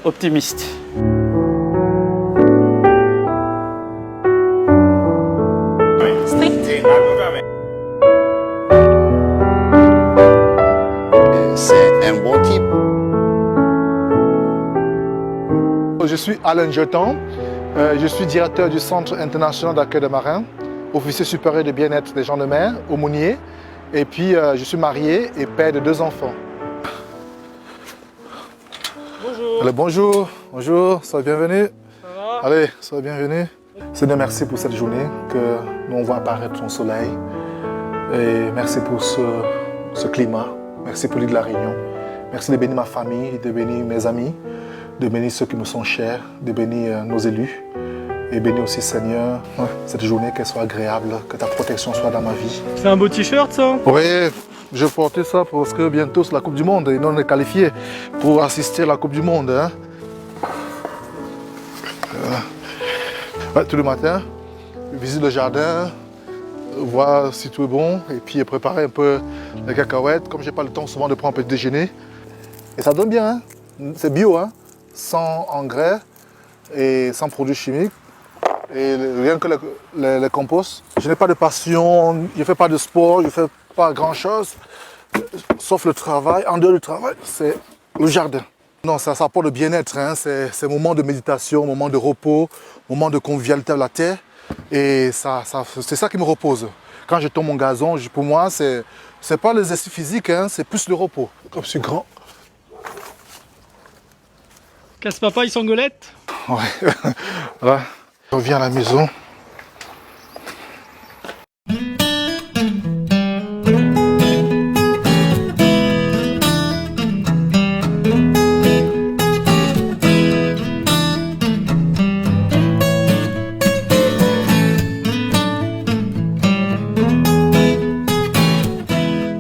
optimiste. C'est un bon type. Je suis Alain Jeton, je suis directeur du Centre international d'accueil de marins, officier supérieur de bien-être des gens de mer, aumônier, et puis je suis marié et père de 2 enfants. Bonjour. Allez, bonjour, soyez bienvenus. Ça va? Allez, soyez bienvenus. Seigneur, merci pour cette journée que nous on voit apparaître ton soleil. Et merci pour ce climat. Merci pour l'île de la Réunion. Merci de bénir ma famille, de bénir mes amis, de bénir ceux qui me sont chers, de bénir nos élus. Et bénis aussi, Seigneur, cette journée, qu'elle soit agréable, que ta protection soit dans ma vie. C'est un beau t-shirt, ça? Oui, je portais ça parce que bientôt c'est la Coupe du Monde et nous on est qualifiés pour assister à la Coupe du Monde. Hein. Ouais, tous les matins, visite le jardin, voir si tout est bon et puis préparer un peu les cacahuètes. Comme je n'ai pas le temps souvent de prendre un petit déjeuner. Et ça donne bien, hein. C'est bio, hein. Sans engrais et sans produits chimiques. Et rien que le compost. Je n'ai pas de passion, je ne fais pas de sport, je ne fais pas grand-chose, sauf le travail. En dehors du travail, c'est le jardin. Non, ça apporte le bien-être, hein. C'est un moment de méditation, un moment de repos, un moment de convivialité à la terre. Et c'est ça qui me repose. Quand je tombe mon gazon, pour moi, c'est pas l'exercice physique, hein, c'est plus le repos. Comme je suis grand. Casse-papa, il s'engolette? Ouais. Voilà. Je reviens à la maison.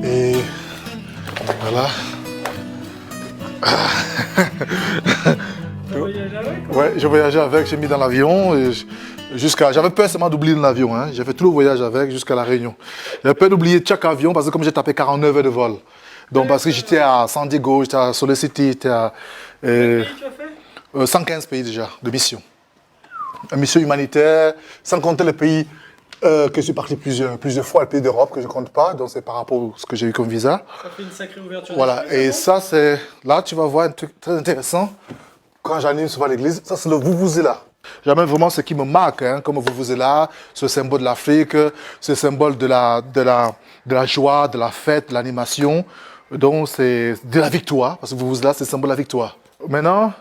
Et voilà. Ouais, je voyageais avec, j'ai mis dans l'avion j'avais peur seulement d'oublier l'avion, hein. J'ai fait tout le voyage avec jusqu'à la Réunion. J'avais peur d'oublier chaque avion parce que comme j'ai tapé 49 heures de vol. Donc parce que j'étais à San Diego, j'étais à Salt Lake City, j'étais à 115 pays déjà de mission. Une mission humanitaire, sans compter les pays que je suis parti plusieurs fois, les pays d'Europe que je ne compte pas, donc c'est par rapport à ce que j'ai eu comme visa. Ça fait une sacrée ouverture. Voilà, et ça c'est, là tu vas voir un truc très intéressant. Quand j'anime souvent à l'église, ça c'est le Vuvuzela. J'aime vraiment ce qui me marque, hein, comme Vuvuzela, ce symbole de l'Afrique, ce symbole de la joie, de la fête, de l'animation. Donc c'est de la victoire, parce que Vuvuzela c'est le symbole de la victoire. Maintenant,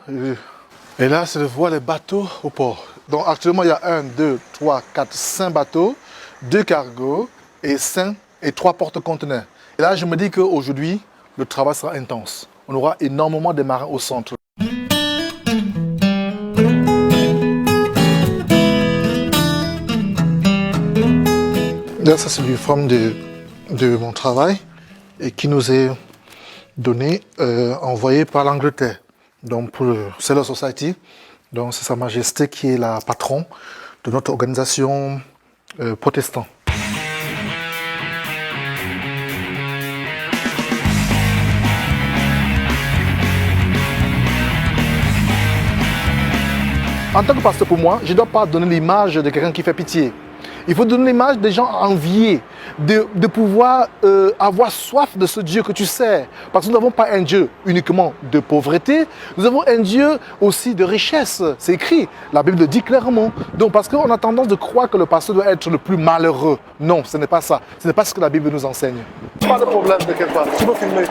et là c'est de voir les bateaux au port. Donc actuellement il y a 1, 2, 3, 4, 5 bateaux, 2 cargos et 3 porte-conteneurs. Et là je me dis qu'aujourd'hui, le travail sera intense. On aura énormément de marins au centre. Là, ça c'est l'uniforme de mon travail et qui nous est donné, envoyé par l'Angleterre. Donc pour le Sailor Society, donc c'est Sa Majesté qui est la patronne de notre organisation protestante. En tant que pasteur pour moi, je ne dois pas donner l'image de quelqu'un qui fait pitié. Il faut donner l'image des gens enviés, de pouvoir avoir soif de ce Dieu que tu sers. Parce que nous n'avons pas un Dieu uniquement de pauvreté, nous avons un Dieu aussi de richesse. C'est écrit, la Bible le dit clairement. Donc parce qu'on a tendance de croire que le pasteur doit être le plus malheureux. Non, ce n'est pas ça. Ce n'est pas ce que la Bible nous enseigne. Pas de problème de quelque part. Tu peux filmer.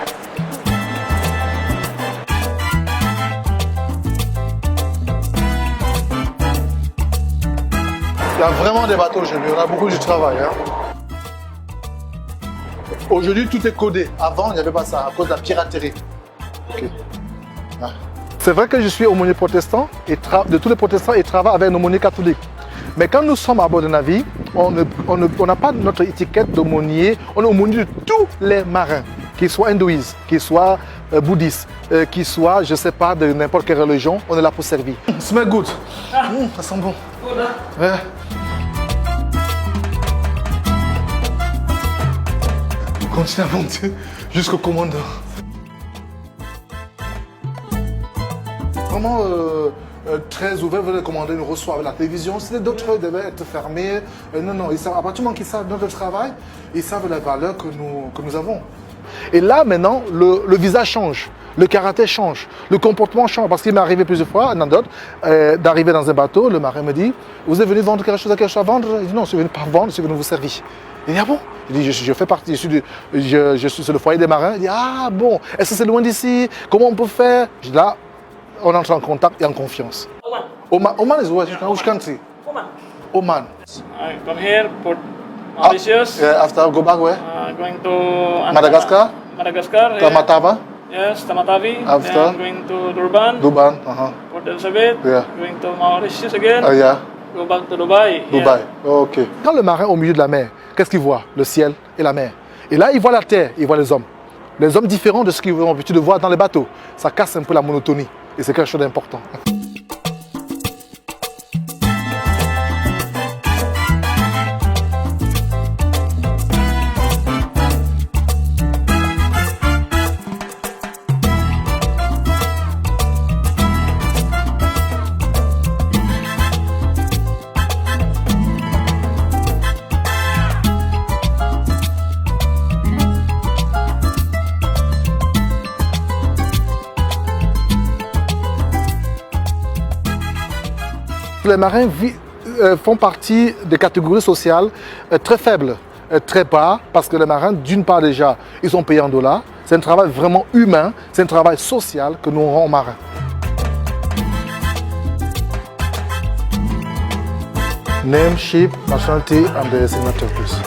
Il y a vraiment des bateaux aujourd'hui, on a beaucoup de travail. Hein. Aujourd'hui, tout est codé. Avant, il n'y avait pas ça, à cause de la piraterie. Okay. Ah. C'est vrai que je suis aumônier protestant, et de tous les protestants, et travaille avec un aumônier catholique. Mais quand nous sommes à bord de navire, on n'a pas notre étiquette d'aumônier, on est aumônier de tous les marins, qu'ils soient hindouistes, qu'ils soient bouddhistes, qu'ils soient, je ne sais pas, de n'importe quelle religion, on est là pour servir. Smell good. Ça sent bon. Ouais. On continue à monter jusqu'au commandant. vraiment très ouverts, veulent commander, nous reçoivent la télévision. C'était d'autres devaient être fermés. Non, non, ils savent, à partir du moment qu'ils savent notre travail, ils savent la valeur que nous avons. Et là, maintenant, le visage change, le caractère change, le comportement change. Parce qu'il m'est arrivé plusieurs fois, anecdote, d'arriver dans un bateau, le marin me dit « Vous êtes venu vendre quelque chose à vendre ?» Je dis « Non, je suis venu pas vendre, je suis venu vous servir. » Il dit « Ah bon ?» Il dit « Je fais partie, je suis sur le foyer des marins. » Il dit « Ah bon, est-ce que c'est loin d'ici? Comment on peut faire ?» Je dis « Là, on entre en contact et en confiance. » Oman is which country? Oman. Oman. I come here, Port Mauritius. Yeah, after go back where? Going to Madagascar? Madagascar. Tamatava? Yes, Tamatave. After? Then going to Durban. Durban? Port Elizabeth. Yeah. Going to Mauritius again. Yeah. Go back to Dubai. Dubaï, ok. Quand le marin est au milieu de la mer, qu'est-ce qu'il voit? Le ciel et la mer. Et là, il voit la terre, il voit les hommes. Les hommes différents de ce qu'ils ont l'habitude de voir dans les bateaux. Ça casse un peu la monotonie. Et c'est quelque chose d'important. Les marins font partie des catégories sociales très faibles, très bas, parce que les marins, d'une part déjà, ils sont payés en dollars. C'est un travail vraiment humain, c'est un travail social que nous rendons aux marins. Name, ship, nationality and the signature, please.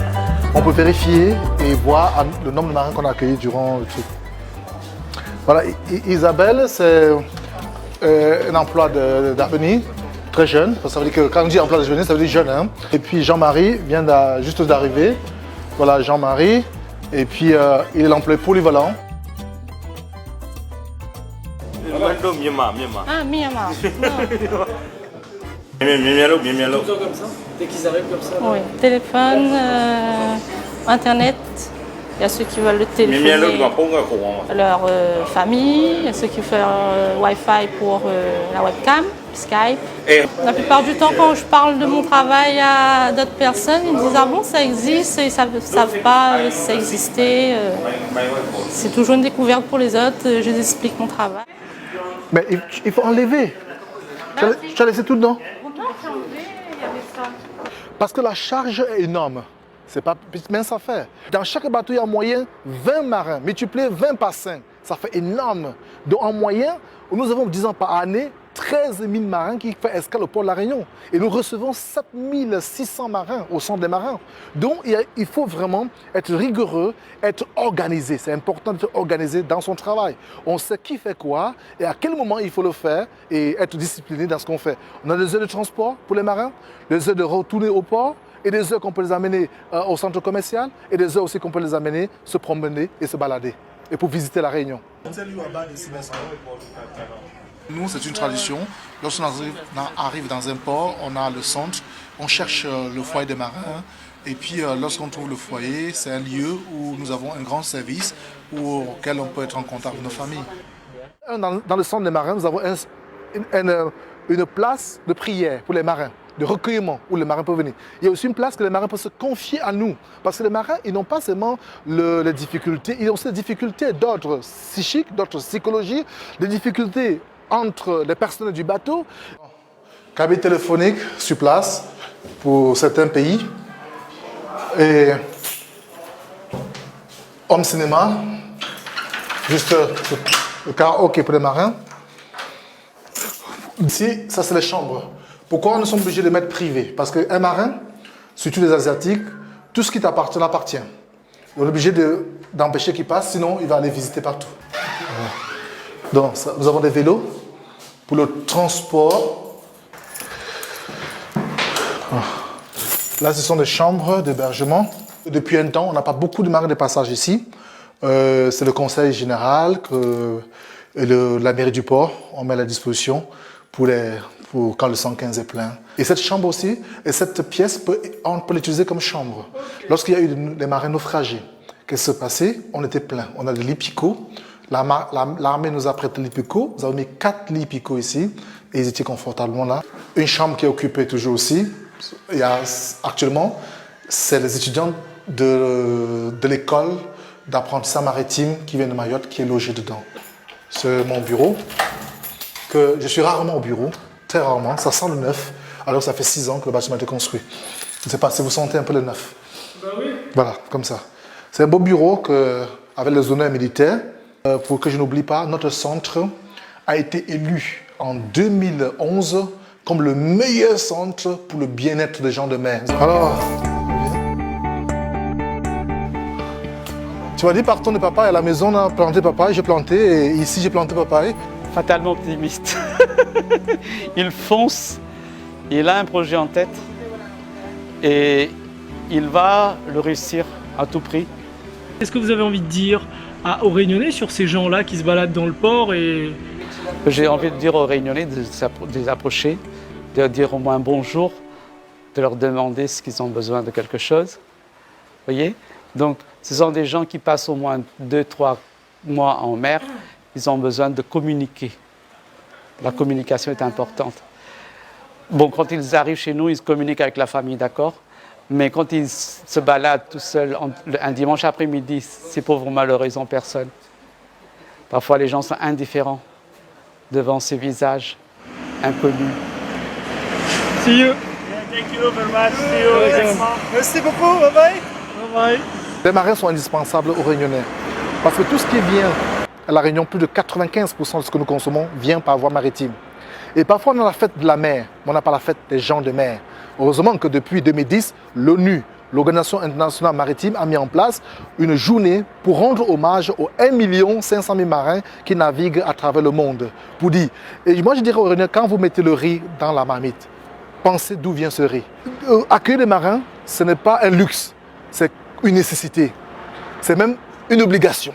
On peut vérifier et voir le nombre de marins qu'on a accueillis durant le truc. Voilà, Isabelle, c'est un emploi d'avenir. Très jeune, ça veut dire que quand on dit emploi de jeunesse, ça veut dire jeune. Hein? Et puis Jean-Marie vient juste d'arriver. Voilà Jean-Marie. Et puis il est l'employé polyvalent. Ah, Myanmar. Comme ça, dès qu'ils arrivent comme ça. Oui, téléphone, internet. Il y a ceux qui veulent le téléphoner leur famille, il y a ceux qui font Wi-Fi pour la webcam, Skype. La plupart du temps, quand je parle de mon travail à d'autres personnes, ils me disent « Ah bon, ça existe ?» Ils ne savent pas ça existait. C'est toujours une découverte pour les autres, je les explique mon travail. Mais il faut enlever. Tu as laissé tout dedans? Parce que la charge est énorme. C'est pas mince à faire. Dans chaque bateau, il y a en moyenne 20 marins. Multiplié 20 par 5, ça fait énorme. Donc en moyenne, nous avons, disons par année, 13 000 marins qui font escale au port de la Réunion. Et nous recevons 7 600 marins au centre des marins. Donc il faut vraiment être rigoureux, être organisé. C'est important d'être organisé dans son travail. On sait qui fait quoi et à quel moment il faut le faire et être discipliné dans ce qu'on fait. On a des heures de transport pour les marins, des heures de retourner au port, et des heures qu'on peut les amener au centre commercial et des heures aussi qu'on peut les amener se promener et se balader et pour visiter la Réunion. Nous, c'est une tradition. Lorsqu'on arrive dans un port, on a le centre, on cherche le foyer des marins et puis lorsqu'on trouve le foyer, c'est un lieu où nous avons un grand service auquel on peut être en contact avec nos familles. Dans le centre des marins, nous avons une place de prière pour les marins, de recueillement où les marins peuvent venir. Il y a aussi une place que les marins peuvent se confier à nous. Parce que les marins, ils n'ont pas seulement les difficultés, ils ont aussi des difficultés d'ordre psychique, d'ordre psychologique, des difficultés entre les personnels du bateau. Cabine téléphonique sur place pour certains pays. Et home cinéma, juste le karaoké pour les marins. Ici, ça c'est les chambres. Pourquoi nous sommes obligés de mettre privé? Parce qu'un marin, surtout les Asiatiques, tout ce qui t'appartient appartient. On est obligé d'empêcher qu'il passe, sinon il va aller visiter partout. Donc, nous avons des vélos pour le transport. Là, ce sont des chambres d'hébergement. Depuis un temps, on n'a pas beaucoup de marins de passage ici. C'est le conseil général et la mairie du port, on met à la disposition pour quand le 115 est plein. Et cette chambre aussi, et cette pièce, on peut l'utiliser comme chambre. Lorsqu'il y a eu des marins naufragés, qu'est-ce qui s'est passé? On était plein. On a des lits picots. L'armée nous a prêté les picots. Nous avons mis 4 lits picots ici et ils étaient confortablement là. Une chambre qui est occupée toujours aussi. Actuellement, c'est les étudiants de l'école d'apprentissage maritime qui viennent de Mayotte qui est logé dedans. C'est mon bureau. Je suis rarement au bureau, très rarement. Ça sent le neuf, alors que ça fait 6 ans que le bâtiment a été construit. Je ne sais pas si vous sentez un peu le neuf. Ben oui. Voilà, comme ça. C'est un beau bureau avec les honneurs militaires. Pour que je n'oublie pas, notre centre a été élu en 2011 comme le meilleur centre pour le bien-être des gens de mer. Alors, tu m'as dit partons de papaye. À la maison, on a planté papaye, j'ai planté, et ici j'ai planté papaye. Fatalement optimiste. Il fonce, il a un projet en tête et il va le réussir à tout prix. Qu'est-ce que vous avez envie de dire aux Réunionnais sur ces gens-là qui se baladent dans le port et... J'ai envie de dire aux Réunionnais de les approcher, de leur dire au moins bonjour, de leur demander ce qu'ils ont besoin de quelque chose. Vous voyez? Donc, ce sont des gens qui passent au moins 2-3 mois en mer. Ils ont besoin de communiquer. La communication est importante. Bon, quand ils arrivent chez nous, ils communiquent avec la famille, d'accord? Mais quand ils se baladent tout seuls un dimanche après-midi, ces pauvres malheureux, ils n'ont personne. Parfois, les gens sont indifférents devant ces visages inconnus. See you. Thank you very much. See you. Merci beaucoup, bye bye. Bye bye. Les marins sont indispensables aux Réunionnais. Parce que tout ce qui vient à La Réunion, plus de 95% de ce que nous consommons vient par voie maritime. Et parfois, on a la fête de la mer, mais on n'a pas la fête des gens de mer. Heureusement que depuis 2010, l'ONU, l'Organisation internationale maritime, a mis en place une journée pour rendre hommage aux 1 500 000 marins qui naviguent à travers le monde. Pour dire, et moi je dirais aux Réunionnais, quand vous mettez le riz dans la marmite, pensez d'où vient ce riz. Accueillir les marins, ce n'est pas un luxe, c'est une nécessité. C'est même une obligation.